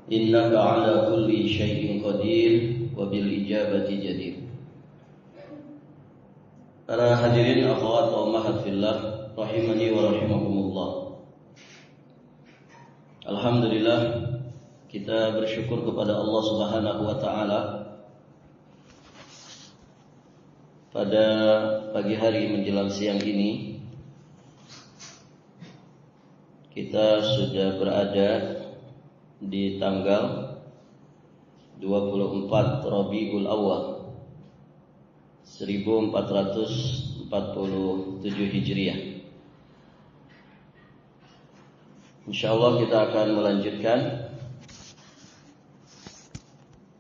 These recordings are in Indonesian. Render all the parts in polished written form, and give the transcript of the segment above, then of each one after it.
innaka ala kulli syai'in qadir wa bil ijabati jadir. Para hadirin akhwat wa ummahat fillah rahimani wa rahimakumullah. Alhamdulillah, kita bersyukur kepada Allah Subhanahu wa taala pada pagi hari menjelang siang ini kita sudah berada di tanggal 24 Rabiul Awal 1447 Hijriah. Insyaallah kita akan melanjutkan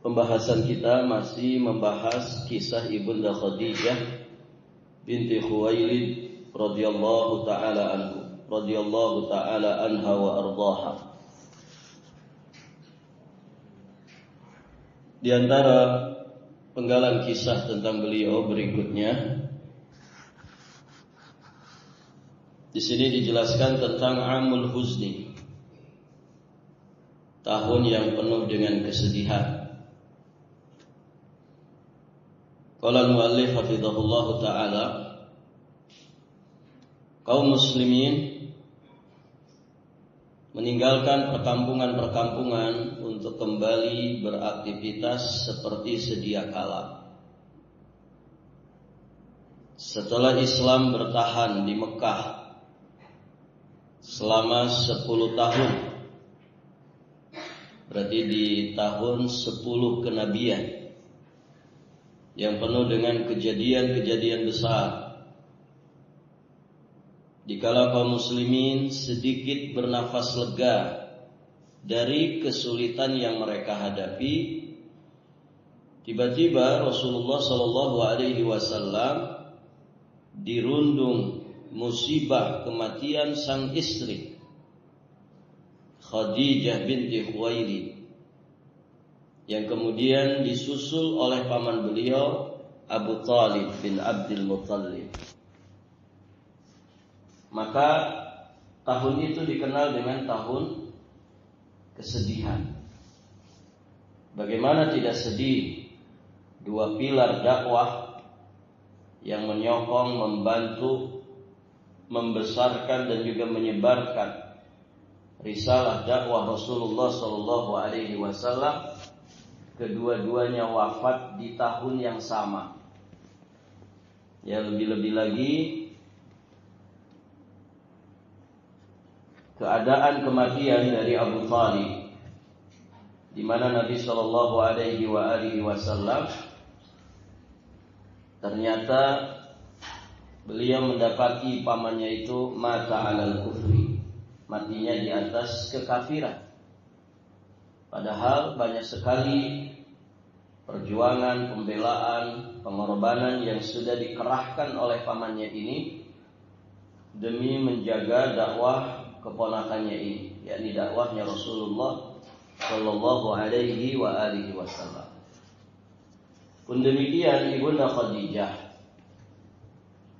pembahasan kita, masih membahas kisah Ibunda Khadijah binti Khuwailid radhiyallahu taala anha wa ardhaha. Di antara penggalan kisah tentang beliau berikutnya, di sini dijelaskan tentang Amul Huzni, tahun yang penuh dengan kesedihan. Qala al-muallif hafizahullah taala, kaum muslimin meninggalkan perkampungan-perkampungan untuk kembali beraktivitas seperti sedia kala. Setelah Islam bertahan di Mekah selama 10 tahun, berarti di tahun 10 kenabian yang penuh dengan kejadian-kejadian besar, dikala kaum muslimin sedikit bernafas lega dari kesulitan yang mereka hadapi, tiba-tiba Rasulullah SAW dirundung musibah kematian sang istri Khadijah binti Khuwailid, yang kemudian disusul oleh paman beliau Abu Thalib bin Abdul Muttalib. Maka tahun itu dikenal dengan tahun kesedihan. Bagaimana tidak sedih, dua pilar dakwah yang menyokong, membantu, membesarkan dan juga menyebarkan risalah dakwah Rasulullah SAW, kedua-duanya wafat di tahun yang sama. Ya, lebih-lebih lagi keadaan kematian dari Abu Thalib, di mana Nabi SAW ternyata beliau mendapati pamannya itu mata alal kufri, matinya di atas kekafiran. Padahal banyak sekali perjuangan, pembelaan, pengorbanan yang sudah dikerahkan oleh pamannya ini demi menjaga dakwah keponakannya ini, yakni dakwahnya Rasulullah Shallallahu Alaihi Wasallam. Pun demikian Ibunda Khadijah,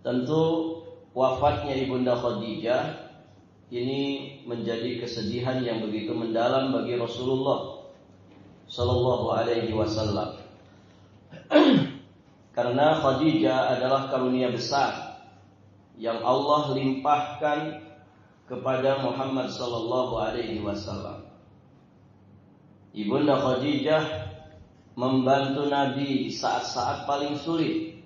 tentu wafatnya Ibunda Khadijah ini menjadi kesedihan yang begitu mendalam bagi Rasulullah Shallallahu Alaihi Wasallam, karena Khadijah adalah karunia besar yang Allah limpahkan kepada Muhammad sallallahu alaihi wasallam. Ibunda Khadijah membantu Nabi di saat-saat paling sulit.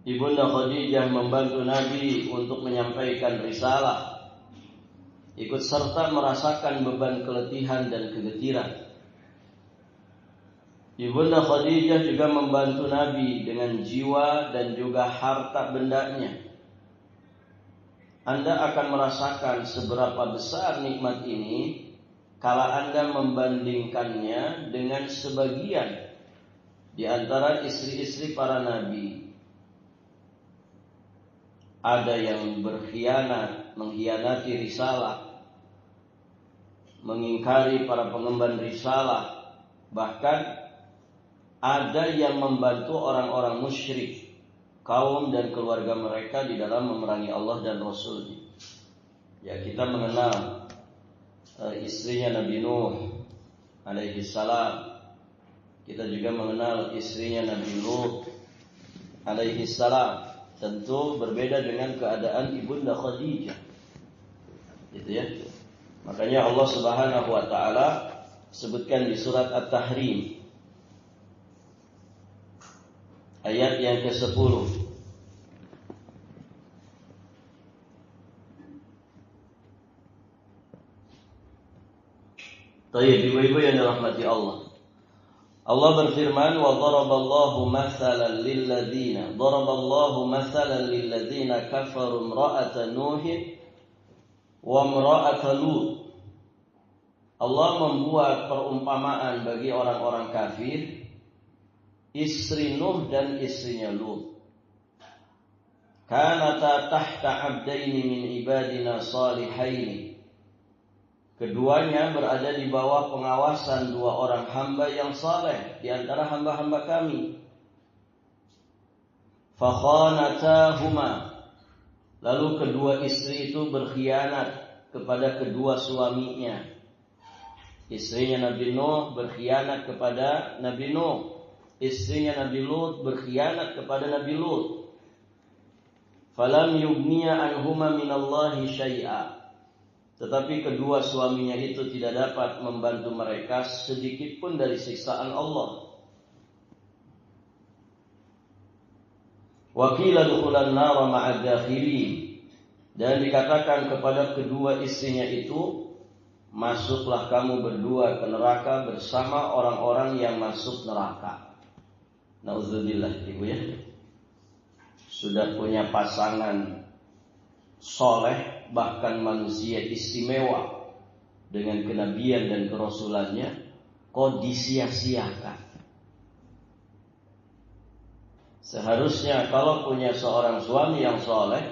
Ibunda Khadijah membantu Nabi untuk menyampaikan risalah, ikut serta merasakan beban keletihan dan kegetiran. Ibunda Khadijah juga membantu Nabi dengan jiwa dan juga harta bendanya. Anda akan merasakan seberapa besar nikmat ini kala Anda membandingkannya dengan sebagian di antara istri-istri para nabi. Ada yang berkhianat, mengkhianati risalah, mengingkari para pengemban risalah, bahkan ada yang membantu orang-orang musyrik, kaum dan keluarga mereka di dalam memerangi Allah dan Rasul-Nya. Ya, kita mengenal istrinya Nabi Nuh alaihi salam. Kita juga mengenal istrinya Nabi Lut alaihi salam. Tentu berbeda dengan keadaan ibunda Khadijah. Gitu ya. Makanya Allah Subhanahu wa taala sebutkan di surat At-Tahrim ayat yang ke-10. Baik, ibu-ibu yang dirahmati Allah. Allah berfirman, wa daraballahu mathalan lilladzina kafaru imra'ata Nuhin wa imra'ata Lut. Allah membuat perumpamaan bagi orang-orang kafir, istri Nuh dan istrinya Lut. Kanata tahta 'abdaini min ibadina salihaini. Keduanya berada di bawah pengawasan dua orang hamba yang saleh di antara hamba-hamba kami. Fakhanatahuma. Lalu kedua istri itu berkhianat kepada kedua suaminya. Istrinya Nabi Nuh berkhianat kepada Nabi Nuh. Istrinya Nabi Lut berkhianat kepada Nabi Lut. Falam yugniya anhuma minallahi syai'a. Tetapi kedua suaminya itu tidak dapat membantu mereka sedikit pun dari siksaan Allah. Wa qila dukhulan nar ma'ad dakhilin. Dan dikatakan kepada kedua istrinya itu, masuklah kamu berdua ke neraka bersama orang-orang yang masuk neraka. Nauzubillah, ibu ya. Sudah punya pasangan soleh, bahkan manusia istimewa dengan kenabian dan kerasulannya, kok disia-siakan. Seharusnya kalau punya seorang suami yang soleh,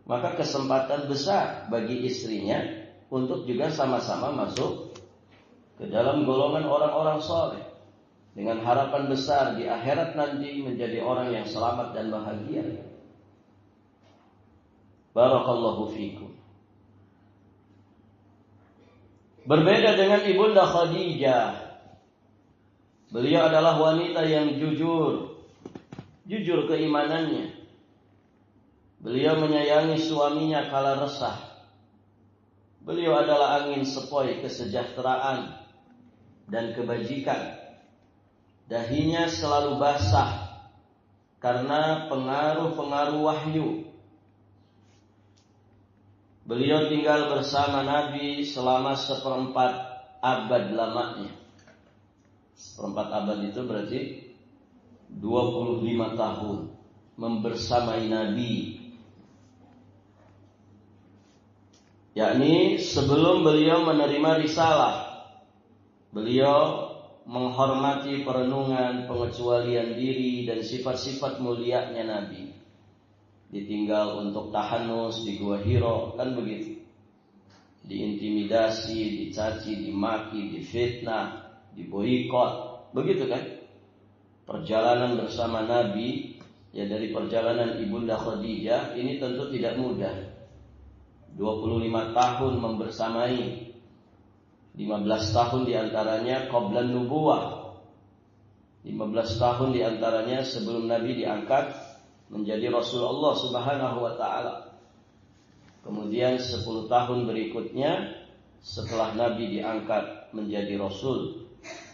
maka kesempatan besar bagi istrinya untuk juga sama-sama masuk ke dalam golongan orang-orang soleh, dengan harapan besar di akhirat nanti menjadi orang yang selamat dan bahagia. Barakallahu fikum. Berbeda dengan ibunda Khadijah. Beliau adalah wanita yang jujur keimanannya. Beliau menyayangi suaminya kala resah. Beliau adalah angin sepoi kesejahteraan dan kebajikan. Dahinya selalu basah karena pengaruh-pengaruh wahyu. Beliau tinggal bersama Nabi selama 1/4 abad lamanya. 1/4 abad itu berarti 25 tahun membersamai Nabi. Yakni sebelum beliau menerima risalah, beliau menghormati perenungan, pengecualian diri dan sifat-sifat mulianya Nabi. Ditinggal untuk tahanus di Gua Hiro, kan begitu. Diintimidasi, dicaci, dimaki, difitnah, diboikot, begitu kan? Perjalanan bersama Nabi, ya dari perjalanan ibunda Khadijah ini tentu tidak mudah. 25 tahun membersamai, 15 tahun diantaranya qablan nubuwah, 15 tahun diantaranya sebelum Nabi diangkat menjadi Rasulullah Subhanahu wa ta'ala. Kemudian 10 tahun berikutnya setelah Nabi diangkat menjadi Rasul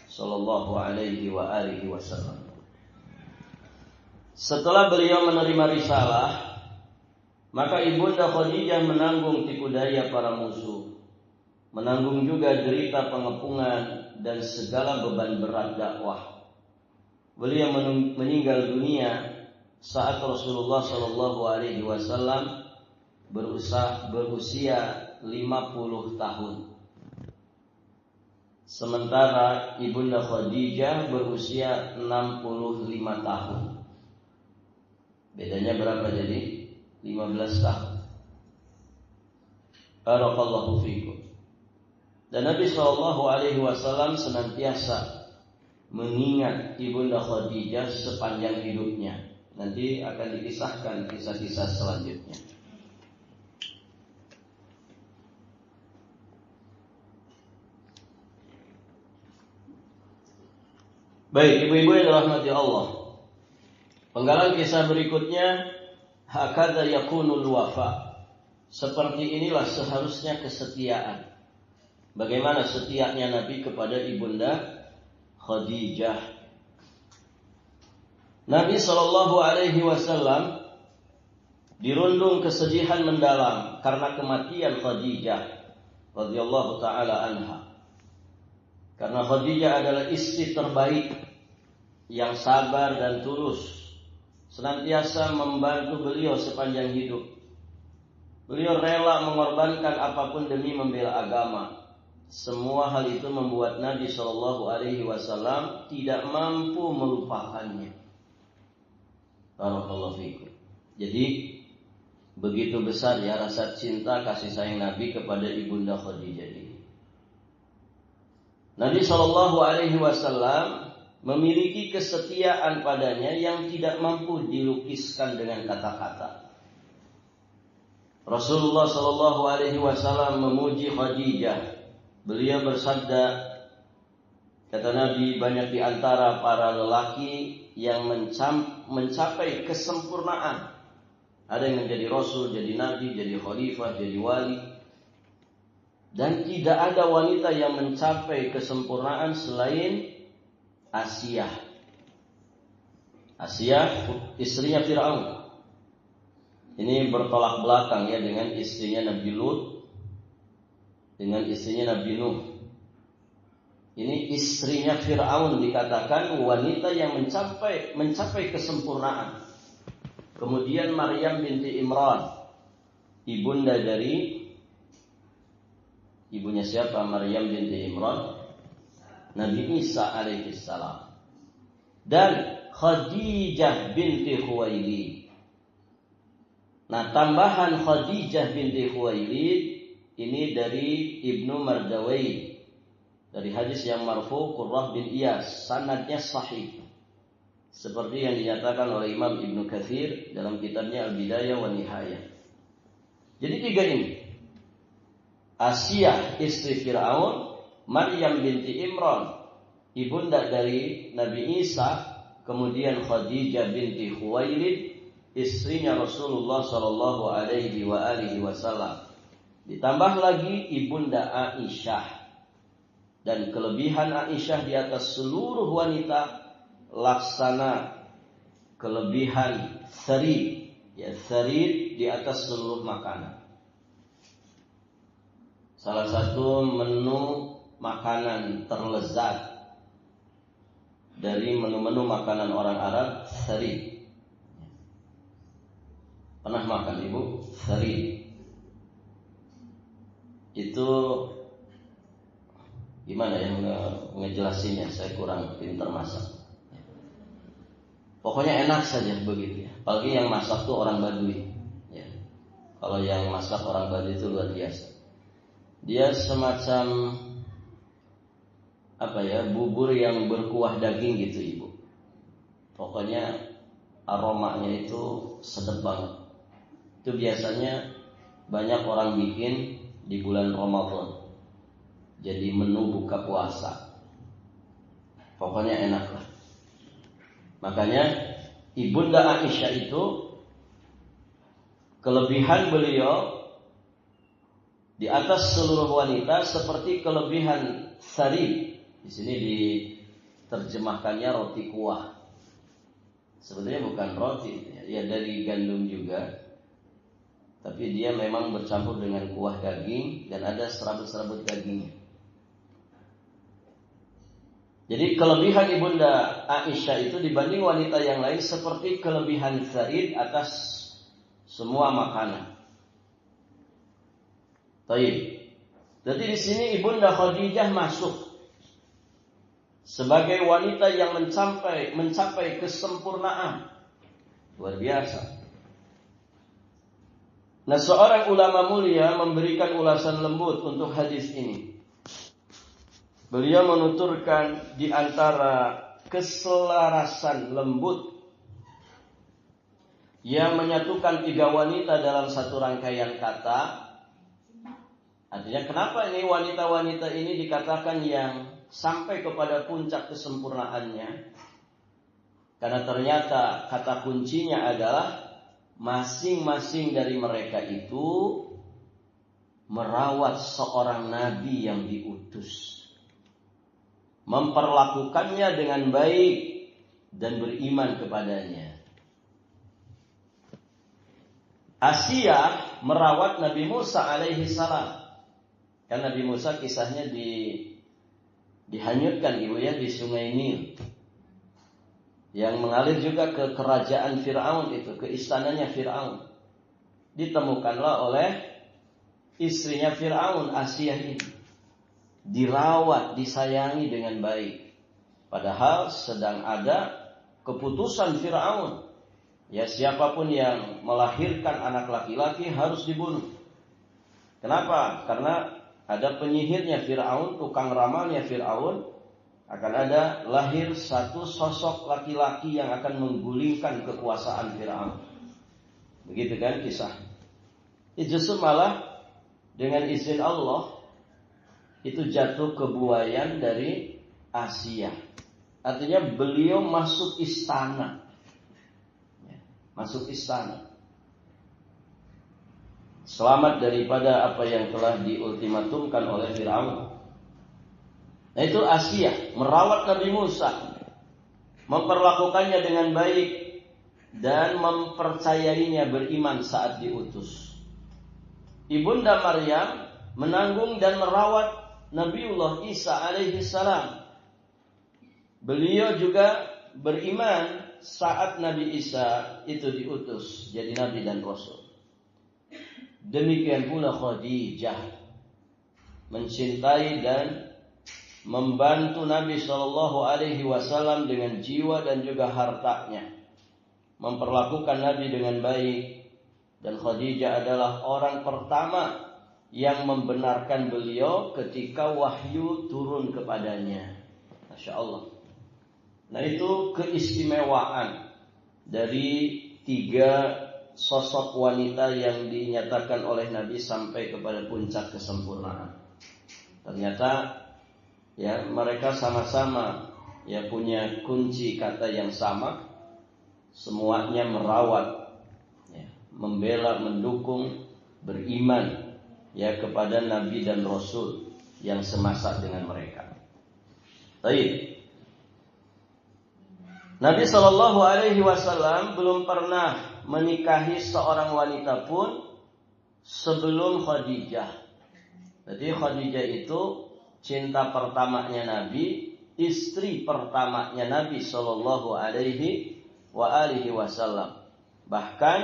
sallallahu alaihi wa alihi wasallam. Setelah beliau menerima risalah, maka ibunda Khadijah menanggung tipu daya para musuh, menanggung juga derita pengepungan dan segala beban berat dakwah. Beliau meninggal dunia saat Rasulullah Shallallahu Alaihi Wasallam berusia 50 tahun, sementara ibunda Khadijah berusia 65 tahun. Bedanya berapa jadi? 15 tahun. Barakallahu fikum. Dan Nabi Shallallahu Alaihi Wasallam senantiasa mengingat ibunda Khadijah sepanjang hidupnya. Nanti akan dikisahkan kisah-kisah selanjutnya. Baik, ibu-ibu yang dirahmati Allah. Penggalan kisah berikutnya, hakadha yakunul wafa. Seperti inilah seharusnya kesetiaan. Bagaimana setianya Nabi kepada ibunda Khadijah. Nabi SAW dirundung kesedihan mendalam karena kematian Khadijah radhiyallahu taala anha. Karena Khadijah adalah istri terbaik yang sabar dan tulus, senantiasa membantu beliau sepanjang hidup. Beliau rela mengorbankan apapun demi membela agama. Semua hal itu membuat Nabi SAW tidak mampu melupakannya. Barakallahu fikum. Jadi begitu besar ya rasa cinta kasih sayang Nabi kepada ibunda Khadijah ini. Nabi SAW memiliki kesetiaan padanya yang tidak mampu dilukiskan dengan kata-kata. Rasulullah SAW memuji Khadijah. Beliau bersabda, kata Nabi, banyak di antara para lelaki yang mencapai kesempurnaan. Ada yang menjadi Rasul, jadi Nabi, jadi Khalifah, jadi Wali. Dan tidak ada wanita yang mencapai kesempurnaan selain Asiyah. Asiyah istrinya Fir'aun. Ini bertolak belakang ya dengan istrinya Nabi Lut, dengan istrinya Nabi Nuh. Ini istrinya Fir'aun dikatakan wanita yang mencapai kesempurnaan. Kemudian Maryam binti Imran, ibunda dari ibunya siapa? Maryam binti Imran, Nabi Isa alaihissalam. Dan Khadijah binti Khuwailid. Nah, tambahan Khadijah binti Khuwailid ini dari Ibnu Mardawai, dari hadis yang marfu Qurrah bin Iyas, sanadnya sahih. Seperti yang dinyatakan oleh Imam Ibnu Katsir dalam kitabnya Al-Bidayah wa Nihayah. Jadi tiga ini. Asiyah istri Fir'aun, Maryam binti Imran, ibunda dari Nabi Isa, kemudian Khadijah binti Khuwailid, istrinya Rasulullah sallallahu alaihi wasallam. Ditambah lagi ibunda Aisyah. Dan kelebihan Aisyah di atas seluruh wanita laksana kelebihan tharid, ya tharid di atas seluruh makanan. Salah satu menu makanan terlezat dari menu-menu makanan orang Arab, tharid. Pernah makan ibu tharid? Itu gimana ya ngejelasinnya? Saya kurang pintar masak. Pokoknya enak saja begitu ya. Apalagi yang masak tuh orang Badui. Ya. Kalau yang masak orang Badui itu luar biasa. Dia semacam bubur yang berkuah daging gitu ibu. Pokoknya aromanya itu sedap banget. Itu biasanya banyak orang bikin di bulan Ramadan. Jadi menu buka puasa. Pokoknya enak lah. Makanya ibunda Aisyah itu kelebihan beliau di atas seluruh wanita seperti kelebihan tharid. Di sini diterjemahkannya roti kuah. Sebetulnya bukan roti, ya dari gandum juga. Tapi dia memang bercampur dengan kuah daging dan ada serabut-serabut dagingnya. Jadi kelebihan ibunda Aisyah itu dibanding wanita yang lain seperti kelebihan tharid atas semua makanan. Baik. Jadi di sini ibunda Khadijah masuk sebagai wanita yang mencapai kesempurnaan. Luar biasa. Nah, seorang ulama mulia memberikan ulasan lembut untuk hadis ini. Beliau menuturkan di antara keselarasan lembut yang menyatukan tiga wanita dalam satu rangkaian kata. Artinya kenapa ini wanita-wanita ini dikatakan yang sampai kepada puncak kesempurnaannya. Karena ternyata kata kuncinya adalah masing-masing dari mereka itu merawat seorang nabi yang diutus, memperlakukannya dengan baik dan beriman kepadanya. Asia merawat Nabi Musa alaihi salam. Kan Nabi Musa kisahnya dihanyutkan di Sungai Nil, yang mengalir juga ke kerajaan Fir'aun itu, ke istananya Fir'aun. Ditemukanlah oleh istrinya Fir'aun, Asia ini. Dirawat, disayangi dengan baik. Padahal sedang ada keputusan Fir'aun. Ya, siapapun yang melahirkan anak laki-laki harus dibunuh. Kenapa? Karena ada penyihirnya Fir'aun, tukang ramalnya Fir'aun. Akan ada lahir satu sosok laki-laki yang akan menggulingkan kekuasaan Fir'aun. Begitu kan kisah. Justru malah dengan izin Allah itu jatuh kebuayan dari Asia. Artinya beliau masuk istana. Masuk istana. Selamat daripada apa yang telah diultimatumkan oleh Fir'aun. Nah, itu Asia merawat Nabi Musa, memperlakukannya dengan baik dan mempercayainya beriman saat diutus. Ibunda Maryam menanggung dan merawat Nabiullah Isa alaihi salam. Beliau juga beriman saat Nabi Isa itu diutus jadi nabi dan rasul. Demikian pula Khadijah mencintai dan membantu Nabi Shallallahu Alaihi Wasallam dengan jiwa dan juga hartanya, memperlakukan Nabi dengan baik. Dan Khadijah adalah orang pertama yang membenarkan beliau ketika wahyu turun kepadanya. Masya Allah. Nah, itu keistimewaan dari 3 sosok wanita yang dinyatakan oleh Nabi sampai kepada puncak kesempurnaan. Ternyata ya, mereka sama-sama ya punya kunci kata yang sama. Semuanya merawat, ya, membela, mendukung, beriman ya kepada Nabi dan Rasul yang semasa dengan mereka. Baik. Nabi Shallallahu Alaihi Wasallam belum pernah menikahi seorang wanita pun sebelum Khadijah. Jadi Khadijah itu cinta pertamanya Nabi, istri pertamanya Nabi Shallallahu Alaihi Wasallam. Bahkan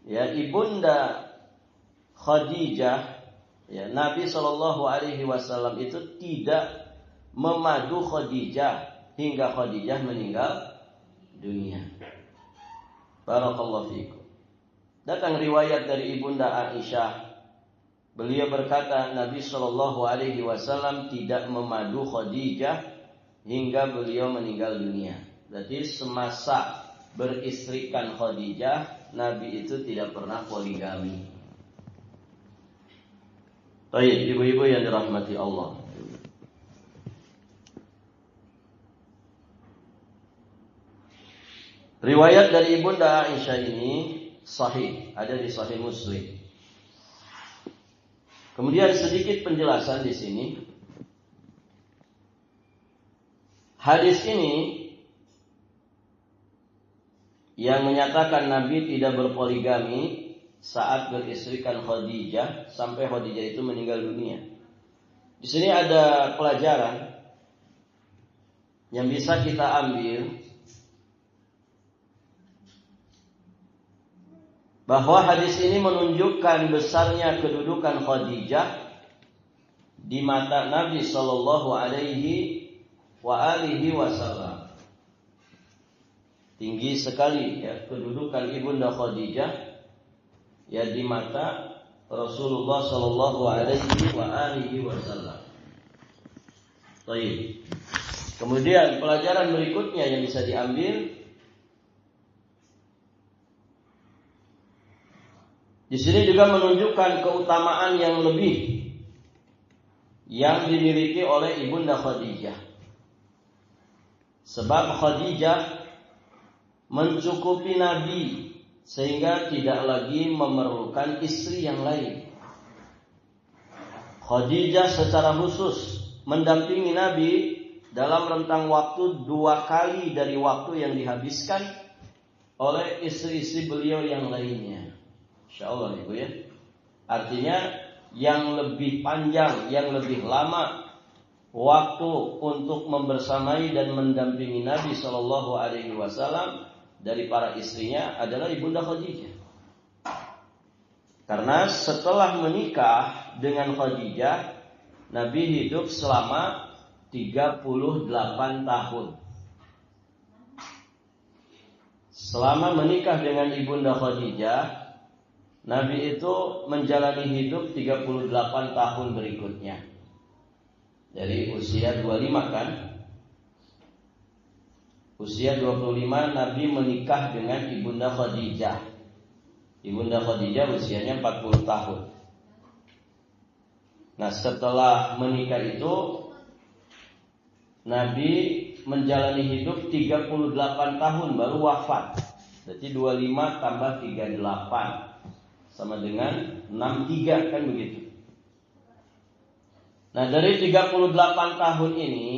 ya ibunda Khadijah, ya Nabi Shallallahu Alaihi Wasallam itu tidak memadu Khadijah hingga Khadijah meninggal dunia. Barakallahu fiikum. Datang riwayat dari ibunda Aisyah. Beliau berkata Nabi Shallallahu Alaihi Wasallam tidak memadu Khadijah hingga beliau meninggal dunia. Berarti semasa beristrikan Khadijah, Nabi itu tidak pernah poligami. Baik, ibu-ibu yang dirahmati Allah. Riwayat dari ibunda Aisyah ini sahih, ada di Sahih Muslim. Kemudian sedikit penjelasan di sini. Hadis ini yang menyatakan Nabi tidak berpoligami saat beristrikan Khadijah sampai Khadijah itu meninggal dunia. Di sini ada pelajaran yang bisa kita ambil, bahwa hadis ini menunjukkan besarnya kedudukan Khadijah di mata Nabi Shallallahu Alaihi Wasallam. Tinggi sekali ya kedudukan ibunda Khadijah ya di mata Rasulullah Shallallahu Alaihi Wasallam. Baik. Kemudian pelajaran berikutnya yang bisa diambil, di sini juga menunjukkan keutamaan yang lebih yang dimiliki oleh Ibunda Khadijah. Sebab Khadijah mencukupi Nabi sehingga tidak lagi memerlukan istri yang lain. Khadijah secara khusus mendampingi Nabi dalam rentang waktu 2 kali dari waktu yang dihabiskan oleh istri-istri beliau yang lainnya. Insyaallah Ibu ya. Artinya yang lebih panjang, yang lebih lama waktu untuk membersamai dan mendampingi Nabi Shallallahu Alaihi Wasallam dari para istrinya adalah Ibunda Khadijah. Karena setelah menikah dengan Khadijah, Nabi hidup selama 38 tahun. Selama menikah dengan Ibunda Khadijah, Nabi itu menjalani hidup 38 tahun berikutnya. Dari usia 25 kan? Usia 25 Nabi menikah dengan Ibunda Khadijah. Ibunda Khadijah usianya 40 tahun. Nah, setelah menikah itu Nabi menjalani hidup 38 tahun baru wafat. Berarti 25 tambah 38 sama dengan 63 kan begitu. Nah, dari 38 tahun ini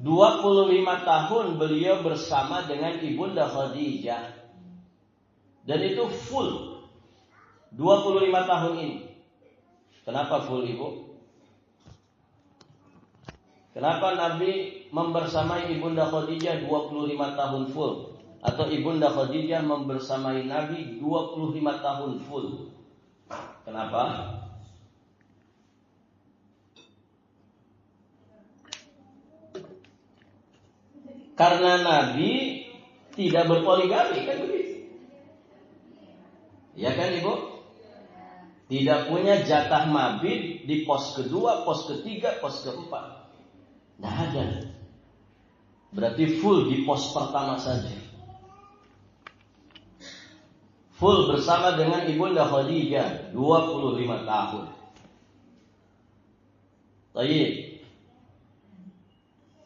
25 tahun beliau bersama dengan Ibunda Khadijah. Dan itu full 25 tahun ini. Kenapa full Ibu? Kenapa Nabi membersamai Ibunda Khadijah 25 tahun full? Atau Ibunda Khadijah membersamai Nabi 25 tahun full? Kenapa? Karena Nabi tidak berpoligami, kan begitu? Ya kan Ibu? Tidak punya jatah mabit di pos kedua, pos ketiga, pos keempat. Tidak ada. Berarti full di pos pertama saja. Full bersama dengan Ibunda Khadijah 25 tahun. Baik.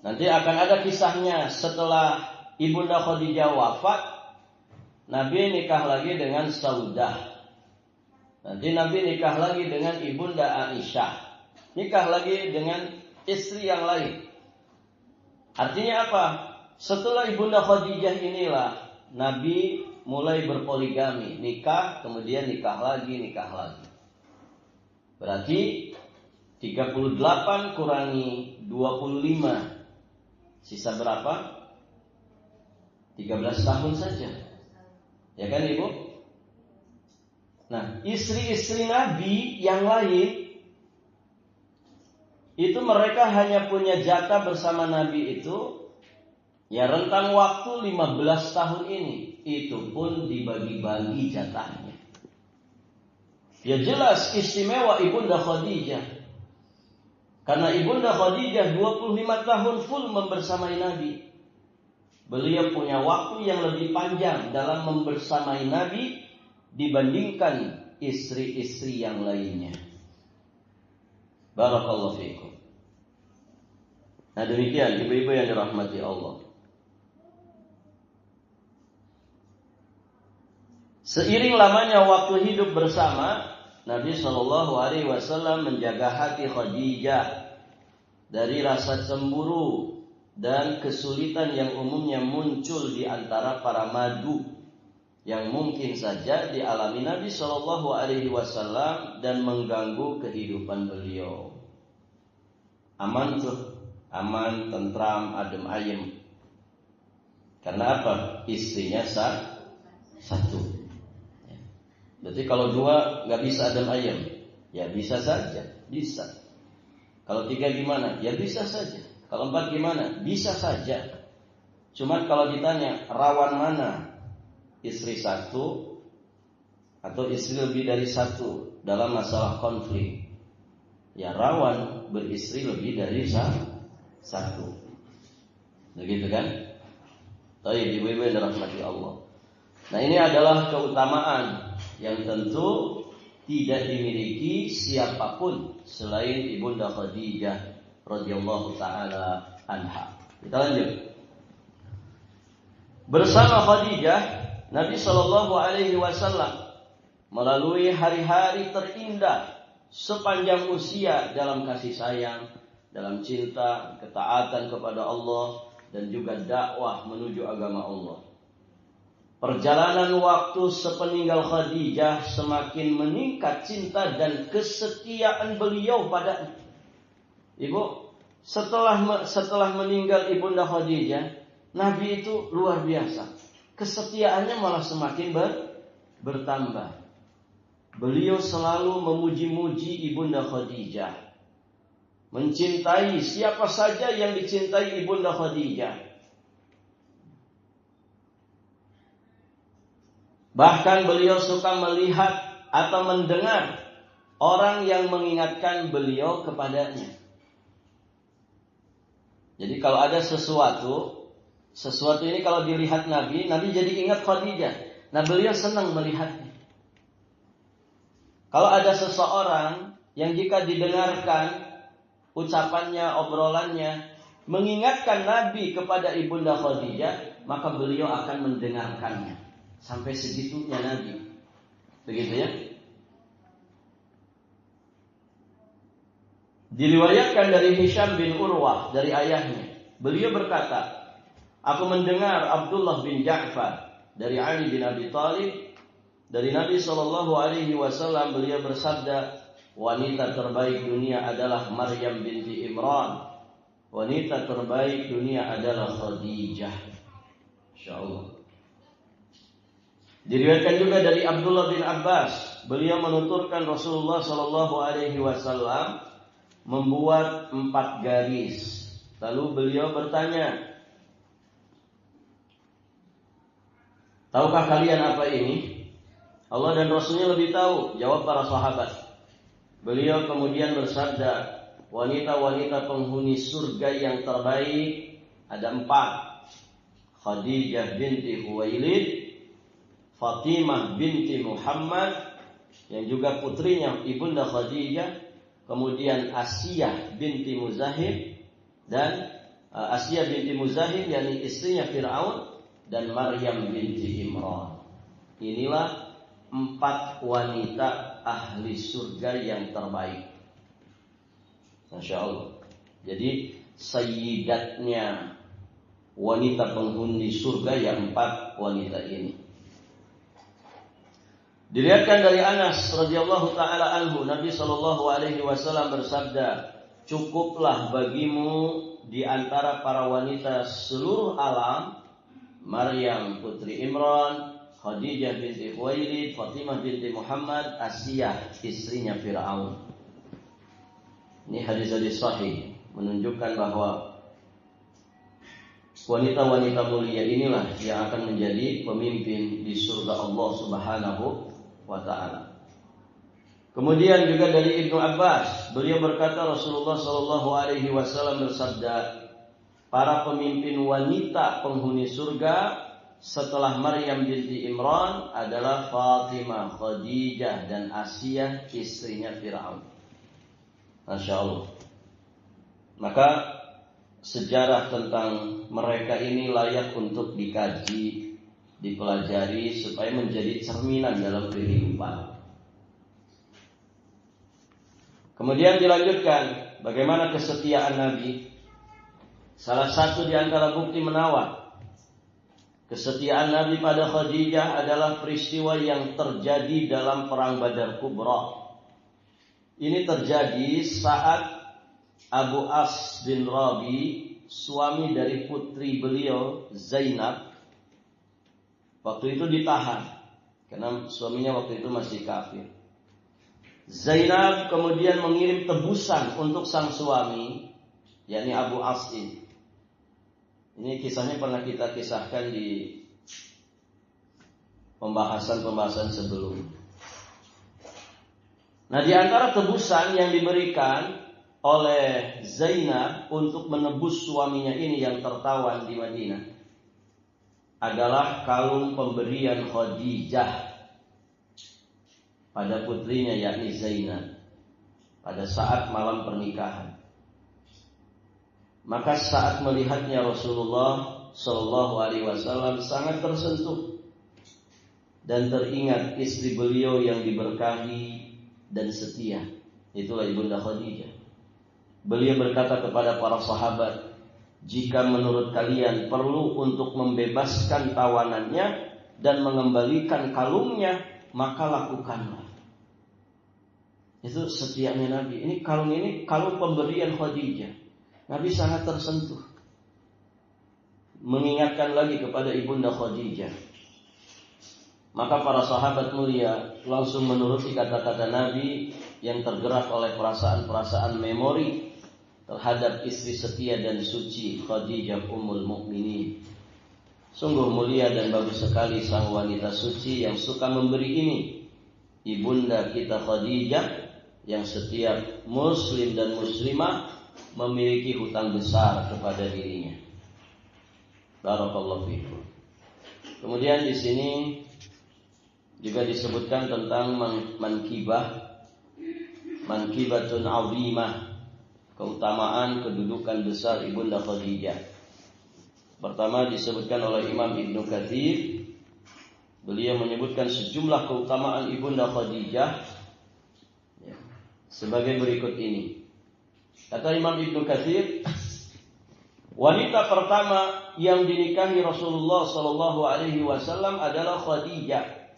Nanti akan ada kisahnya setelah Ibunda Khadijah wafat, Nabi nikah lagi dengan Saudah. Nanti Nabi nikah lagi dengan Ibunda Aisyah. Nikah lagi dengan istri yang lain. Artinya apa? Setelah Ibunda Khadijah inilah Nabi mulai berpoligami, nikah, kemudian nikah lagi. Berarti 38 kurangi 25. Sisa berapa? 13 tahun saja. Ya kan Ibu? Nah, istri-istri Nabi yang lain itu mereka hanya punya jatah bersama Nabi itu ya rentang waktu 15 tahun ini. Itu pun dibagi-bagi jatahnya. Ya jelas istimewa Ibunda Khadijah. Karena Ibunda Khadijah 25 tahun full membersamai Nabi. Beliau punya waktu yang lebih panjang dalam membersamai Nabi dibandingkan istri-istri yang lainnya. Barakallahu fiikum. Nah demikian ibu-ibu yang dirahmati Allah. Seiring lamanya waktu hidup bersama, Nabi Shallallahu Alaihi Wasallam menjaga hati Khadijah dari rasa cemburu dan kesulitan yang umumnya muncul di antara para madu yang mungkin saja dialami Nabi Shallallahu Alaihi Wasallam dan mengganggu kehidupan beliau. Aman tuh, aman, tentram, adem ayem. Karena apa? Istrinya satu. Berarti kalau 2 nggak bisa adem ayem, ya bisa saja, bisa. Kalau 3 gimana? Ya bisa saja. Kalau 4 gimana? Bisa saja. Cuma kalau ditanya rawan mana? Istri 1 atau istri lebih dari 1 dalam masalah konflik? Ya rawan beristri lebih dari 1. Begitu kan? Baik, ibu-ibu yang dirahmati Allah. Nah ini adalah keutamaan yang tentu tidak dimiliki siapapun selain Ibunda Khadijah radhiyallahu taala anha. Kita lanjut. Bersama Khadijah, Nabi sallallahu alaihi wasallam melalui hari-hari terindah sepanjang usia dalam kasih sayang, dalam cinta, ketaatan kepada Allah, dan juga dakwah menuju agama Allah. Perjalanan waktu sepeninggal Khadijah semakin meningkat cinta dan kesetiaan beliau padanya. Ibu, setelah meninggal Ibunda Khadijah, Nabi itu luar biasa. Kesetiaannya malah semakin bertambah. Beliau selalu memuji-muji Ibunda Khadijah. Mencintai siapa saja yang dicintai Ibunda Khadijah. Bahkan beliau suka melihat atau mendengar orang yang mengingatkan beliau kepadanya. Jadi kalau ada sesuatu ini kalau dilihat Nabi jadi ingat Khadijah. Nah, beliau senang melihatnya. Kalau ada seseorang yang jika didengarkan ucapannya, obrolannya mengingatkan Nabi kepada Ibunda Khadijah, maka beliau akan mendengarkannya. Sampai segitunya Nabi. Begitu ya. Diriwayatkan dari Hisham bin Urwah dari ayahnya. Beliau berkata, aku mendengar Abdullah bin Ja'far dari Ali bin Abi Thalib dari Nabi sallallahu alaihi wasallam, beliau bersabda, wanita terbaik dunia adalah Maryam binti Imran. Wanita terbaik dunia adalah Khadijah. Insyaallah. Diriwayatkan juga dari Abdullah bin Abbas, beliau menuturkan Rasulullah sallallahu alaihi wasallam membuat 4 garis. Lalu beliau bertanya, tahukah kalian apa ini? Allah dan Rasulnya lebih tahu, jawab para sahabat. Beliau kemudian bersabda, wanita-wanita penghuni surga yang terbaik ada 4. Khadijah binti Khuwailid, Fatimah binti Muhammad, yang juga putrinya Ibunda Khadijah, kemudian Asiyah binti Muzahib, dan Asiyah binti Muzahib yakni istrinya Fir'aun, dan Maryam binti Imran. Inilah 4 wanita ahli surga yang terbaik. Masya Allah. Jadi sayyidatnya wanita penghuni surga yang 4 wanita ini. Dilihatkan dari Anas radhiyallahu taala anhu, Nabi sallallahu alaihi wasallam bersabda, cukuplah bagimu di antara para wanita seluruh alam, Maryam putri Imran, Khadijah binti Khuwailid, Fatimah binti Muhammad, Asiyah istrinya Fir'aun. Ini hadis-hadis sahih menunjukkan bahwa wanita-wanita mulia inilah yang akan menjadi pemimpin di surga Allah Subhanahu wa ta'ala. Kemudian juga dari Ibnu Abbas, beliau berkata Rasulullah sallallahu alaihi wasallam bersabda, para pemimpin wanita penghuni surga setelah Maryam binti Imran adalah Fatimah, Khadijah, dan Asiyah istrinya Fir'aun. Masya Allah. Maka sejarah tentang mereka ini layak untuk dikaji, dipelajari supaya menjadi cerminan dalam kehidupan. Kemudian dilanjutkan bagaimana kesetiaan Nabi. Salah satu di antara bukti menawar kesetiaan Nabi pada Khadijah adalah peristiwa yang terjadi dalam perang Badar Kubra. Ini terjadi saat Abu As bin Rabi, suami dari putri beliau Zainab, waktu itu ditahan karena suaminya waktu itu masih kafir. Zainab kemudian mengirim tebusan untuk sang suami, yakni Abu As ini. Ini kisahnya pernah kita kisahkan di pembahasan sebelumnya. Nah, di antara tebusan yang diberikan oleh Zainab untuk menebus suaminya ini yang tertawan di Madinah adalah kalung pemberian Khadijah pada putrinya yakni Zainab pada saat malam pernikahan. Maka saat melihatnya Rasulullah Shallallahu Alaihi Wasallam sangat tersentuh dan teringat istri beliau yang diberkahi dan setia, itulah Ibunda Khadijah. Beliau berkata kepada para sahabat, jika menurut kalian perlu untuk membebaskan tawanannya dan mengembalikan kalungnya, maka lakukanlah. Itu setianya Nabi. Ini kalung pemberian Khadijah. Nabi sangat tersentuh, mengingatkan lagi kepada Ibunda Khadijah. Maka para sahabat mulia langsung menuruti kata-kata Nabi yang tergerak oleh perasaan-perasaan memori terhadap istri setia dan suci Khadijah Ummul Mukminin. Sungguh mulia dan bagus sekali sang wanita suci yang suka memberi ini, ibunda kita Khadijah yang setiap muslim dan muslimah memiliki hutang besar kepada dirinya. Barakallahu fiikum. Kemudian di sini juga disebutkan tentang mankibatun azimah, keutamaan kedudukan besar Ibunda Khadijah. Pertama disebutkan oleh Imam Ibnu Katsir, beliau menyebutkan sejumlah keutamaan Ibunda Khadijah sebagai berikut ini. Kata Imam Ibnu Katsir, wanita pertama yang dinikahi Rasulullah Shallallahu Alaihi Wasallam adalah Khadijah.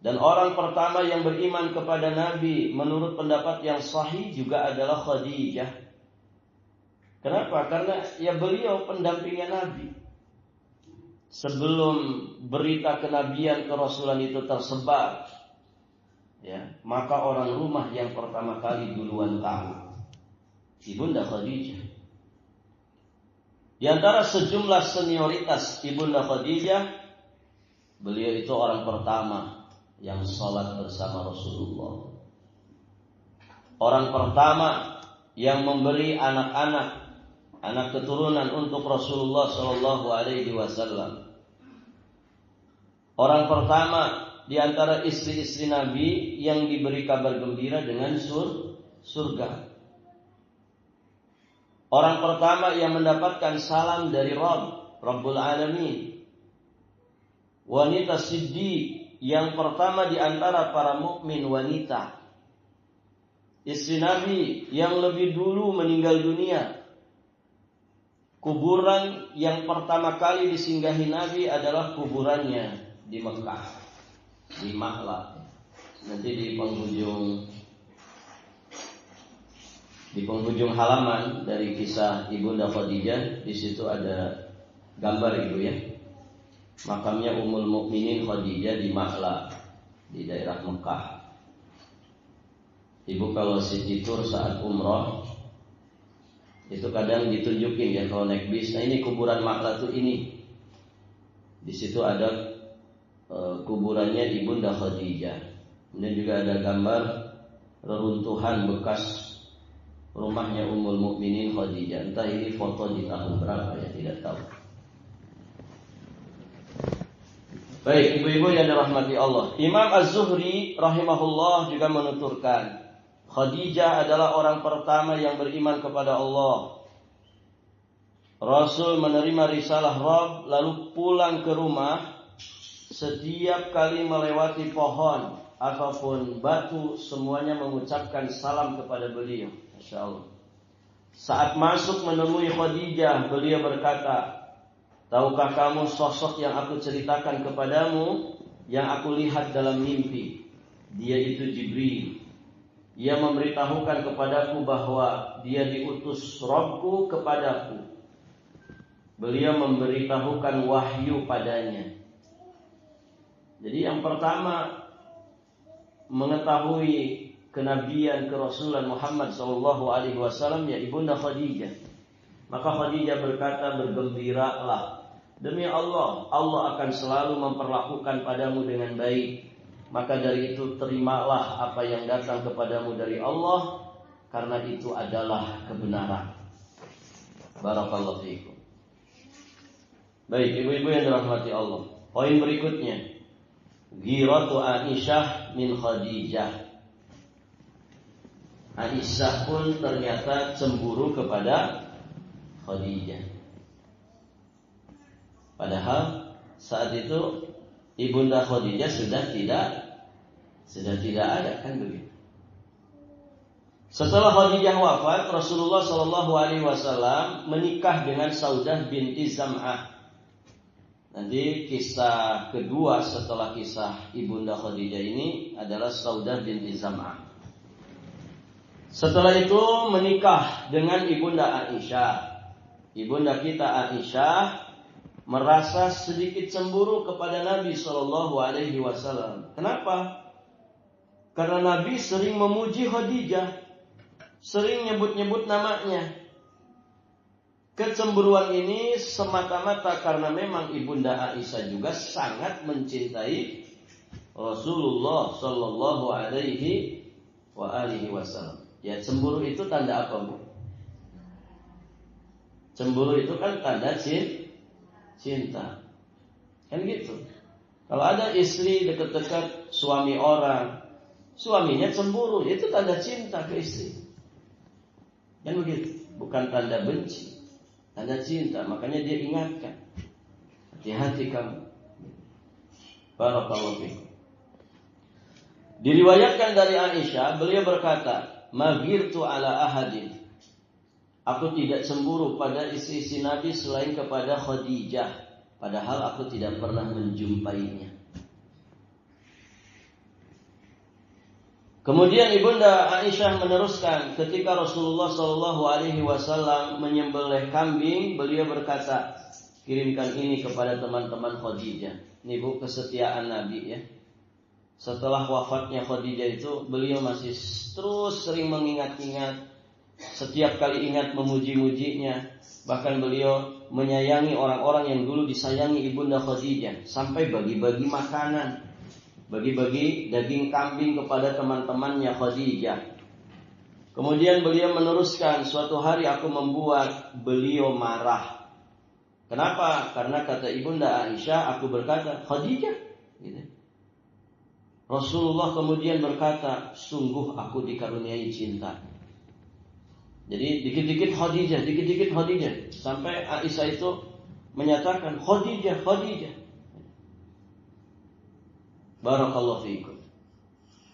Dan orang pertama yang beriman kepada Nabi menurut pendapat yang sahih juga adalah Khadijah. Kenapa? Karena ya beliau pendampingnya Nabi. Sebelum berita kenabian kerasulan itu tersebar, ya, maka orang rumah yang pertama kali duluan tahu Ibunda Khadijah. Di antara sejumlah senioritas Ibunda Khadijah, beliau itu orang pertama yang sholat bersama Rasulullah. Orang pertama yang memberi anak keturunan untuk Rasulullah Shallallahu Alaihi Wasallam. Orang pertama di antara istri-istri Nabi yang diberi kabar gembira dengan surga. Orang pertama yang mendapatkan salam dari Rabbul Alamin. Wanita siddiq yang pertama di antara para mukmin wanita. Istri Nabi yang lebih dulu meninggal dunia. Kuburan yang pertama kali disinggahi Nabi adalah kuburannya di Mekah, di Mahla. Nanti di penghujung halaman dari kisah Ibunda Khadijah, di situ ada gambar Ibu ya. Makamnya Ummul Mukminin Khadijah di Mahla, di daerah Mekah. Ibu kalau city tour saat umroh itu kadang ditunjukin ya kalau naik bis. Nah ini kuburan Mahla tuh ini. Di situ ada kuburannya Ibunda Khadijah. Kemudian juga ada gambar reruntuhan bekas rumahnya Ummul Mukminin Khadijah. Entah ini foto di tahun berapa ya, tidak tahu. Baik, ibu-ibu yang dirahmati Allah. Imam Az-Zuhri rahimahullah juga menuturkan, Khadijah adalah orang pertama yang beriman kepada Allah. Rasul menerima risalah Rabb lalu pulang ke rumah. Setiap kali melewati pohon ataupun batu, semuanya mengucapkan salam kepada beliau. Masya Allah. Saat masuk menemui Khadijah, beliau berkata, tahukah kamu sosok yang aku ceritakan kepadamu, yang aku lihat dalam mimpi? Dia itu Jibril. Ia memberitahukan kepadaku bahwa dia diutus Rabbku kepadaku. Beliau memberitahukan wahyu padanya. Jadi yang pertama mengetahui kenabian kerasulan Muhammad SAW ya Ibunda Khadijah. Maka Khadijah berkata, bergembiralah. Demi Allah, Allah akan selalu memperlakukan padamu dengan baik. Maka dari itu terimalah apa yang datang kepadamu dari Allah, karena itu adalah kebenaran. Barakallahu fiikum. Baik, ibu-ibu yang dirahmati Allah. Poin berikutnya, Ghiratu Aisyah min Khadijah. Aisyah pun ternyata cemburu kepada Khadijah. Padahal saat itu ibunda Khadijah sudah tidak ada, kan begitu. Setelah Khadijah wafat, Rasulullah Shallallahu Alaihi Wasallam menikah dengan Saudah binti Zam'ah. Nanti kisah kedua setelah kisah ibunda Khadijah ini adalah Saudah binti Zam'ah. Setelah itu menikah dengan ibunda Aisyah. Ibunda kita Aisyah merasa sedikit cemburu kepada Nabi Shallallahu Alaihi Wasallam. Kenapa? Karena Nabi sering memuji Khadijah, sering nyebut-nyebut namanya. Kecemburuan ini semata-mata karena memang ibunda Aisyah juga sangat mencintai Rasulullah Shallallahu Alaihi Wasallam. Ya, cemburu itu tanda apa, Bu? Cemburu itu kan tanda cinta. Kan gitu. Kalau ada istri dekat-dekat suami orang, suaminya cemburu, itu tanda cinta ke istri. Kan begitu, bukan tanda benci. Tanda cinta, makanya dia ingatkan, hati-hati kamu. Barakallahu fikum. Diriwayatkan dari Aisyah, beliau berkata, "Maghirtu ala ahadin." Aku tidak cemburu pada istri-istri Nabi selain kepada Khadijah, padahal aku tidak pernah menjumpainya. Kemudian ibunda Aisyah meneruskan, ketika Rasulullah Shallallahu Alaihi Wasallam menyembelih kambing, beliau berkata, kirimkan ini kepada teman-teman Khadijah. Ini Bu, kesetiaan Nabi ya. Setelah wafatnya Khadijah itu, beliau masih terus sering mengingat-ingat. Setiap kali ingat memuji-mujinya. Bahkan beliau menyayangi orang-orang yang dulu disayangi ibunda Khadijah, sampai bagi-bagi makanan, bagi-bagi daging kambing kepada teman-temannya Khadijah. Kemudian beliau meneruskan, suatu hari aku membuat beliau marah. Kenapa? Karena kata ibunda Aisyah, aku berkata, Khadijah. Gitu. Rasulullah kemudian berkata, sungguh aku dikaruniai cinta. Jadi dikit-dikit Khadijah, dikit-dikit Khadijah. Sampai Aisyah itu menyatakan, Khadijah, Khadijah. Barakallahu fiikum.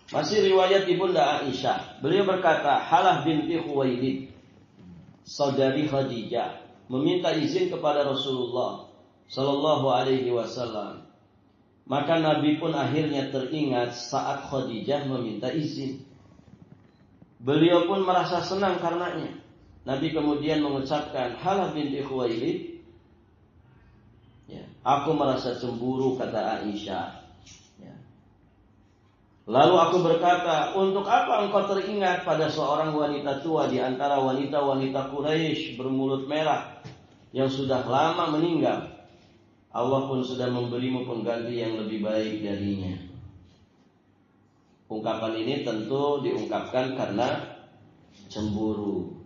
Masih riwayat ibunda Aisyah. Beliau berkata, Halah binti Khuwailid, saudari Khadijah, meminta izin kepada Rasulullah Sallallahu Alaihi Wasallam. Maka Nabi pun akhirnya teringat saat Khadijah meminta izin. Beliau pun merasa senang karenanya. Nabi kemudian mengucapkan, Halah binti Khuwailid, ya, aku merasa cemburu, kata Aisyah. Lalu aku berkata, untuk apa engkau teringat pada seorang wanita tua di antara wanita-wanita Quraisy bermulut merah yang sudah lama meninggal? Allah pun sudah memberimu pengganti yang lebih baik darinya. Ungkapan ini tentu diungkapkan karena cemburu.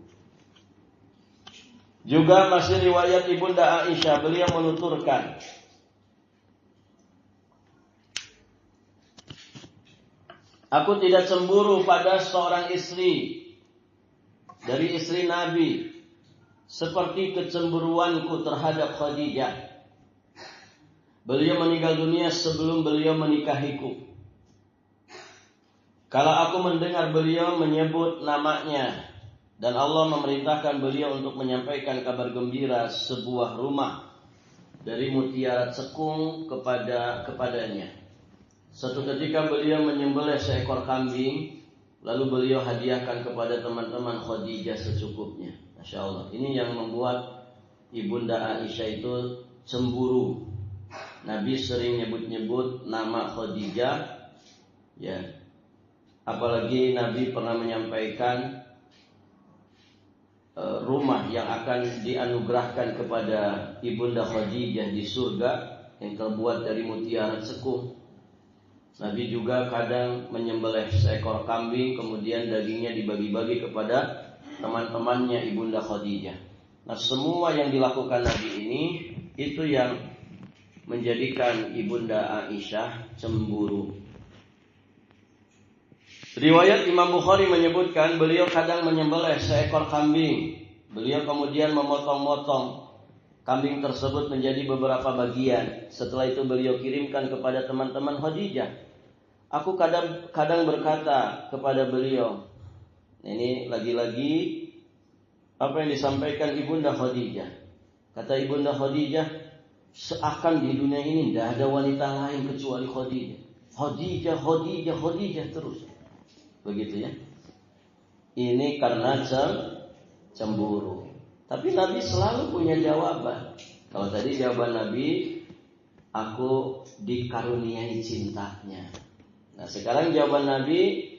Juga masih riwayat ibunda Aisyah, beliau menuturkan, aku tidak cemburu pada seorang istri dari istri Nabi seperti kecemburuanku terhadap Khadijah. Beliau meninggal dunia sebelum beliau menikahiku. Kalau aku mendengar beliau menyebut namanya dan Allah memerintahkan beliau untuk menyampaikan kabar gembira sebuah rumah dari mutiara cekung kepadanya. Suatu ketika beliau menyembelih seekor kambing, lalu beliau hadiahkan kepada teman-teman Khadijah secukupnya. Masya Allah. Ini yang membuat ibunda Aisyah itu cemburu. Nabi sering nyebut-nyebut nama Khadijah, ya. Apalagi Nabi pernah menyampaikan rumah yang akan dianugerahkan kepada ibunda Khadijah di surga yang terbuat dari mutiara cekung. Nabi juga kadang menyembelih seekor kambing, kemudian dagingnya dibagi-bagi kepada teman-temannya ibunda Khadijah. Nah, semua yang dilakukan Nabi ini itu yang menjadikan Ibunda Aisyah cemburu. Riwayat Imam Bukhari menyebutkan beliau kadang menyembelih seekor kambing. Beliau kemudian memotong-motong kambing tersebut menjadi beberapa bagian. Setelah itu beliau kirimkan kepada teman-teman Khadijah. Aku kadang berkata kepada beliau, ini lagi-lagi apa yang disampaikan Ibunda Khadijah. Kata Ibunda Khadijah, seakan di dunia ini tidak ada wanita lain kecuali Khadijah. Khadijah, Khadijah, Khadijah terus. Begitu ya. Ini karena cemburu. Tapi Nabi selalu punya jawaban. Kalau tadi jawaban Nabi, aku dikaruniai cintanya. Nah sekarang jawaban Nabi,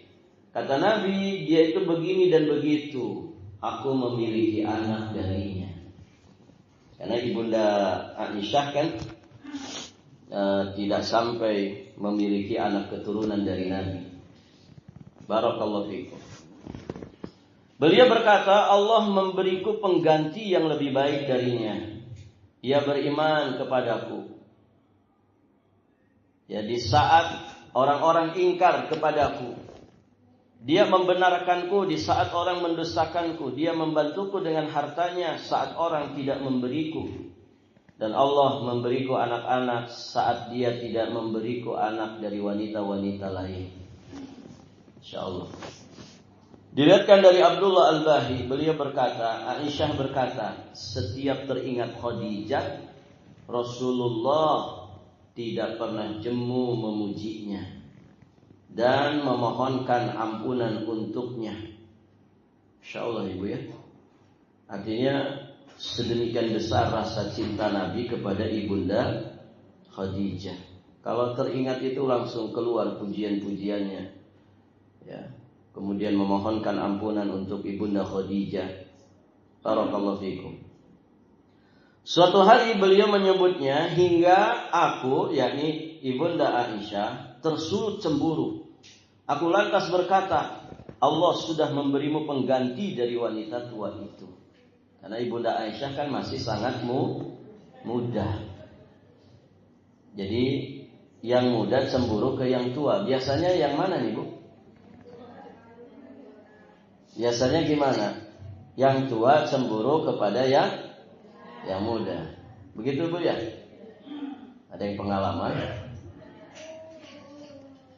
kata Nabi, dia itu begini dan begitu. Aku memiliki anak darinya. Karena Ibunda Aisyah kan tidak sampai memiliki anak keturunan dari Nabi. Barakallahu fikum. Beliau berkata, Allah memberiku pengganti yang lebih baik darinya. Ia beriman kepadaku. Ya, di saat orang-orang ingkar kepadaku, dia membenarkanku di saat orang mendustakanku. Dia membantuku dengan hartanya saat orang tidak memberiku. Dan Allah memberiku anak-anak saat dia tidak memberiku anak dari wanita-wanita lain. InsyaAllah. Dilihatkan dari Abdullah Al-Bahi, beliau berkata, Aisyah berkata, setiap teringat Khadijah, Rasulullah tidak pernah jemu memujinya dan memohonkan ampunan untuknya. InsyaAllah ibu ya. Artinya sedemikian besar rasa cinta Nabi kepada Ibunda Khadijah. Kalau teringat itu langsung keluar pujian-pujiannya. Ya, kemudian memohonkan ampunan untuk Ibunda Khadijah. Barakallahu fikum. Suatu hari beliau menyebutnya hingga aku, yakni Ibunda Aisyah, tersulut cemburu. Aku lantas berkata, Allah sudah memberimu pengganti dari wanita tua itu. Karena Ibunda Aisyah kan masih sangat muda. Jadi yang muda cemburu ke yang tua. Biasanya yang mana nih Bu? Biasanya gimana? Yang tua cemburu kepada yang muda. Begitu Bu ya? Ada yang pengalaman?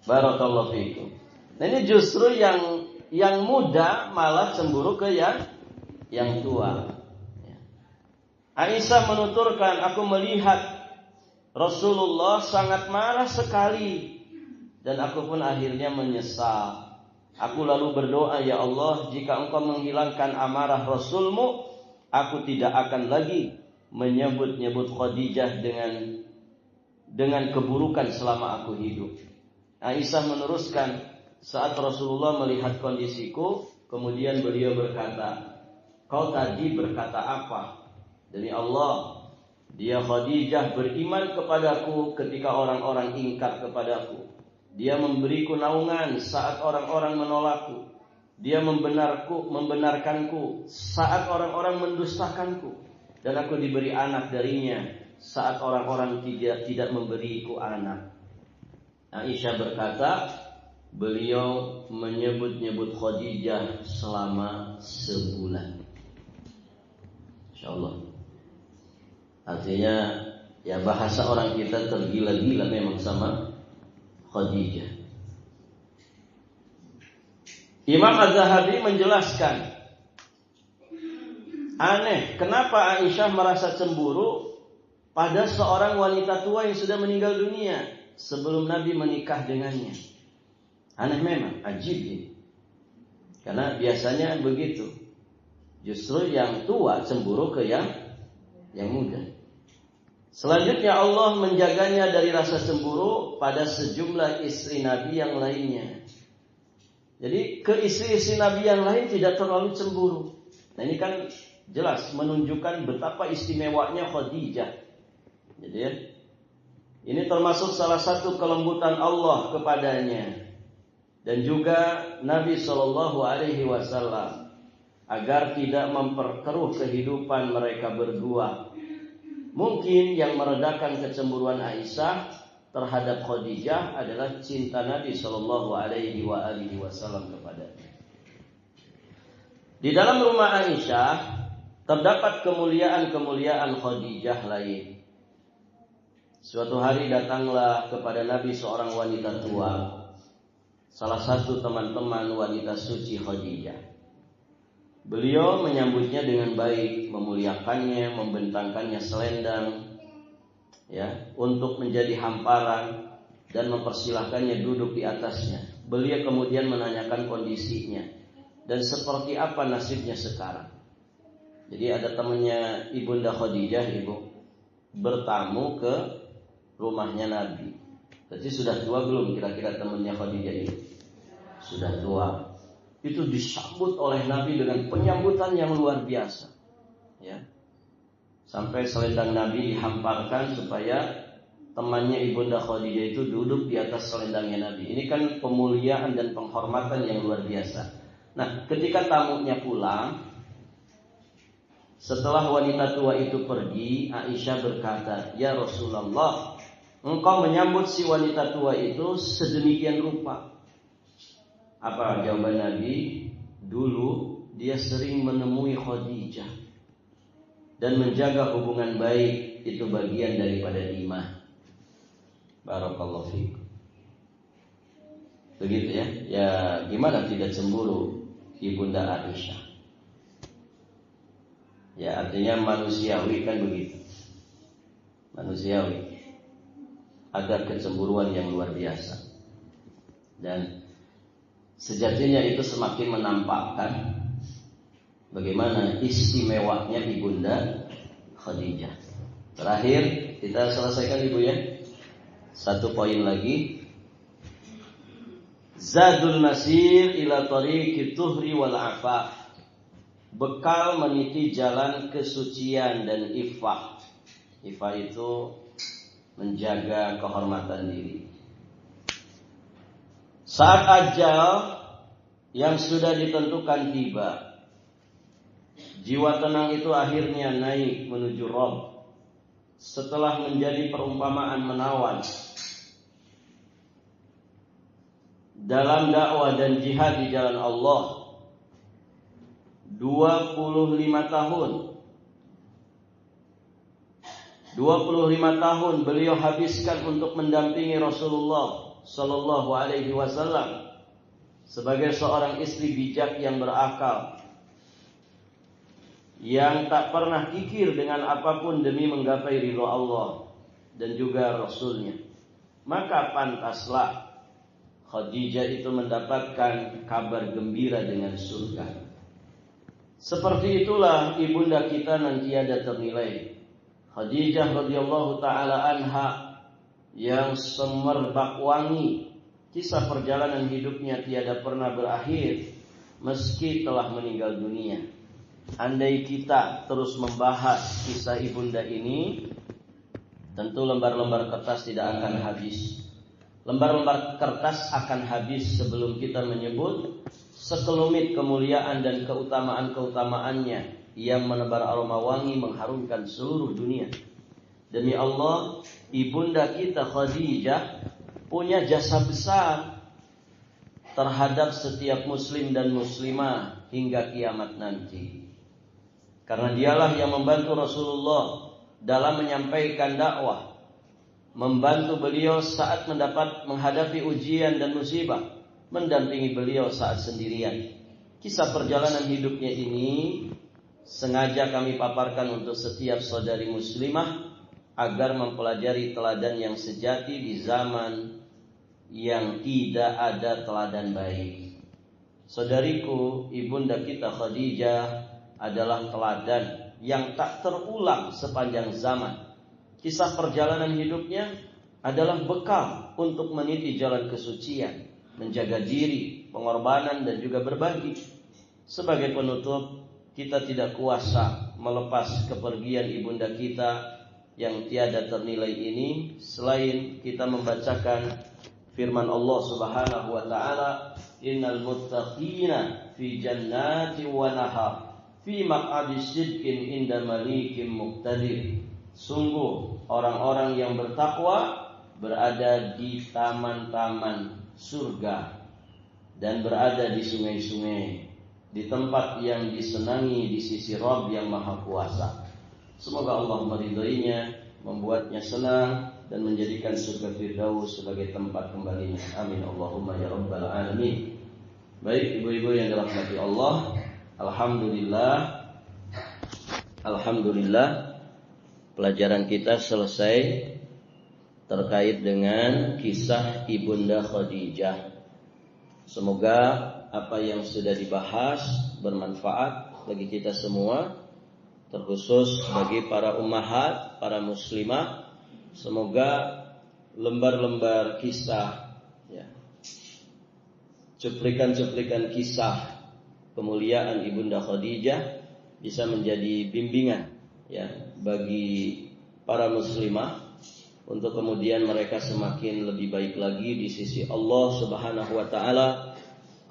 Barakallahu fikum. Nah ini justru yang muda malah cemburu ke yang tua. Aisyah menuturkan, aku melihat Rasulullah sangat marah sekali dan aku pun akhirnya menyesal. Aku lalu berdoa, ya Allah, jika engkau menghilangkan amarah Rasulmu, aku tidak akan lagi menyebut-nyebut Khadijah dengan keburukan selama aku hidup. Aisyah meneruskan, saat Rasulullah melihat kondisiku, kemudian beliau berkata, kau tadi berkata apa? Demi Allah, dia Khadijah beriman kepadaku ketika orang-orang ingkar kepadaku. Dia memberiku naungan saat orang-orang menolakku. Dia membenarkanku saat orang-orang mendustakanku. Dan aku diberi anak darinya saat orang-orang tidak memberiku anak. Aisyah berkata, beliau menyebut-nyebut Khadijah selama sebulan. InsyaAllah. Artinya ya bahasa orang kita tergila-gila memang sama Khadijah. Imam Az-Zahabi menjelaskan, aneh kenapa Aisyah merasa cemburu pada seorang wanita tua yang sudah meninggal dunia sebelum Nabi menikah dengannya. Aneh memang, ajib ini. Karena biasanya begitu. Justru yang tua cemburu ke yang muda. Selanjutnya Allah menjaganya dari rasa cemburu pada sejumlah istri Nabi yang lainnya. Jadi ke istri-istri Nabi yang lain tidak terlalu cemburu. Nah ini kan jelas menunjukkan betapa istimewanya Khadijah. Jadi ya, ini termasuk salah satu kelembutan Allah kepadanya. Dan juga Nabi SAW agar tidak memperkeruh kehidupan mereka berdua. Mungkin yang meredakan kecemburuan Aisyah terhadap Khadijah adalah cinta Nabi Shallallahu Alaihi Wasallam kepadanya. Di dalam rumah Aisyah terdapat kemuliaan-kemuliaan Khadijah lain. Suatu hari datanglah kepada Nabi seorang wanita tua, salah satu teman-teman wanita suci Khadijah. Beliau menyambutnya dengan baik, memuliakannya, membentangkannya selendang, ya, untuk menjadi hamparan dan mempersilahkannya duduk di atasnya. Beliau kemudian menanyakan kondisinya dan seperti apa nasibnya sekarang. Jadi ada temannya Ibunda Khadijah, ibu, bertamu ke rumahnya Nabi. Jadi sudah tua belum kira-kira temannya Khadijah ini? Sudah tua. Itu disambut oleh Nabi dengan penyambutan yang luar biasa, ya. Sampai selendang Nabi dihamparkan supaya temannya Ibunda Khadijah itu duduk di atas selendangnya Nabi. Ini kan pemuliaan dan penghormatan yang luar biasa. Nah, ketika tamunya pulang, setelah wanita tua itu pergi, Aisyah berkata, "Ya Rasulullah, engkau menyambut si wanita tua itu sedemikian rupa." Apa jawaban Nabi? Dulu dia sering menemui Khadijah dan menjaga hubungan baik, itu bagian daripada iman. Barakallahu fiik. Begitu ya. Ya gimana tidak cemburu Ibunda Aisyah? Ya artinya manusiawi kan begitu. Manusiawi. Ada kecemburuan yang luar biasa. Dan sejatinya itu semakin menampakkan bagaimana istimewanya Ibunda Khadijah. Terakhir kita selesaikan ibu ya. Satu poin lagi. Zadul masir ila tariqit tuhri wal afaf. Bekal meniti jalan kesucian dan iffah. Iffah itu menjaga kehormatan diri. Saat ajal yang sudah ditentukan tiba, jiwa tenang itu akhirnya naik menuju Rabb. Setelah menjadi perumpamaan menawan dalam dakwah dan jihad di jalan Allah 25 tahun. 25 tahun beliau habiskan untuk mendampingi Rasulullah Sallallahu Alaihi Wasallam sebagai seorang istri bijak yang berakal, yang tak pernah kikir dengan apapun demi menggapai ridha Allah dan juga Rasulnya. Maka pantaslah Khadijah itu mendapatkan kabar gembira dengan surga. Seperti itulah ibunda kita nanti ada ternilai, Khadijah radhiyallahu taala anha, yang semerbak wangi. Kisah perjalanan hidupnya tiada pernah berakhir meski telah meninggal dunia. Andai kita terus membahas kisah ibunda ini, tentu lembar-lembar kertas tidak akan habis. Lembar-lembar kertas akan habis sebelum kita menyebut sekelumit kemuliaan dan keutamaan-keutamaannya yang menebar aroma wangi mengharumkan seluruh dunia. Demi Allah, ibunda kita Khadijah punya jasa besar terhadap setiap muslim dan muslimah hingga kiamat nanti. Karena dialah yang membantu Rasulullah dalam menyampaikan dakwah, membantu beliau saat menghadapi ujian dan musibah, mendampingi beliau saat sendirian. Kisah perjalanan hidupnya ini sengaja kami paparkan untuk setiap saudari muslimah agar mempelajari teladan yang sejati di zaman yang tidak ada teladan baik. Saudariku, ibunda kita Khadijah adalah teladan yang tak terulang sepanjang zaman. Kisah perjalanan hidupnya adalah bekal untuk meniti jalan kesucian, menjaga diri, pengorbanan dan juga berbagi. Sebagai penutup, kita tidak kuasa melepas kepergian ibunda kita yang tiada ternilai ini selain kita membacakan firman Allah Subhanahu wa taala, innal muttaqina fi jannati wa nahar fi maq'adi sidqin inda malikin muqtadir. Sungguh orang-orang yang bertakwa berada di taman-taman surga dan berada di sungai-sungai, di tempat yang disenangi di sisi Rabb yang Maha Kuasa. Semoga Allah meridainya, membuatnya senang dan menjadikan surga Firdaus sebagai tempat kembalinya. Amin Allahumma ya rabbal alamin. Baik ibu-ibu yang dirahmati Allah, Alhamdulillah pelajaran kita selesai terkait dengan kisah Ibunda Khadijah. Semoga apa yang sudah dibahas bermanfaat bagi kita semua, terkhusus bagi para ummahat, para muslimah. Semoga lembar-lembar kisah, ya, cuplikan-cuplikan kisah kemuliaan Ibunda Khadijah bisa menjadi bimbingan, ya, bagi para muslimah untuk kemudian mereka semakin lebih baik lagi di sisi Allah Subhanahu wa taala,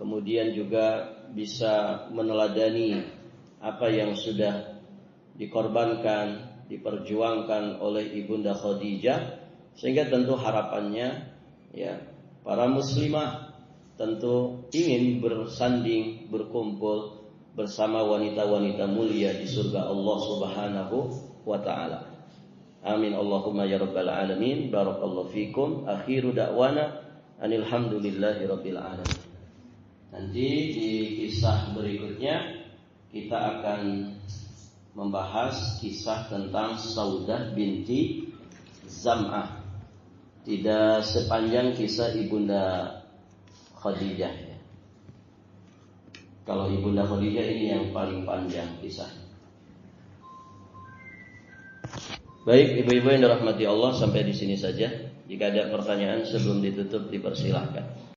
kemudian juga bisa meneladani apa yang sudah dikorbankan, diperjuangkan oleh Ibunda Khadijah, sehingga tentu harapannya, ya, para muslimah tentu ingin bersanding, berkumpul bersama wanita-wanita mulia di surga Allah Subhanahu wa taala. Amin Allahumma ya rabbal alamin. Barakallahu fikum. Akhiru da'wana anil hamdulillahi rabbil alamin. Nanti di kisah berikutnya kita akan membahas kisah tentang Saudah binti Zam'ah. Tidak sepanjang kisah Ibunda Khadijah, ya. Kalau Ibunda Khadijah ini yang paling panjang kisahnya. Baik ibu-ibu yang dirahmati Allah, sampai di sini saja. Jika ada pertanyaan sebelum ditutup dipersilahkan.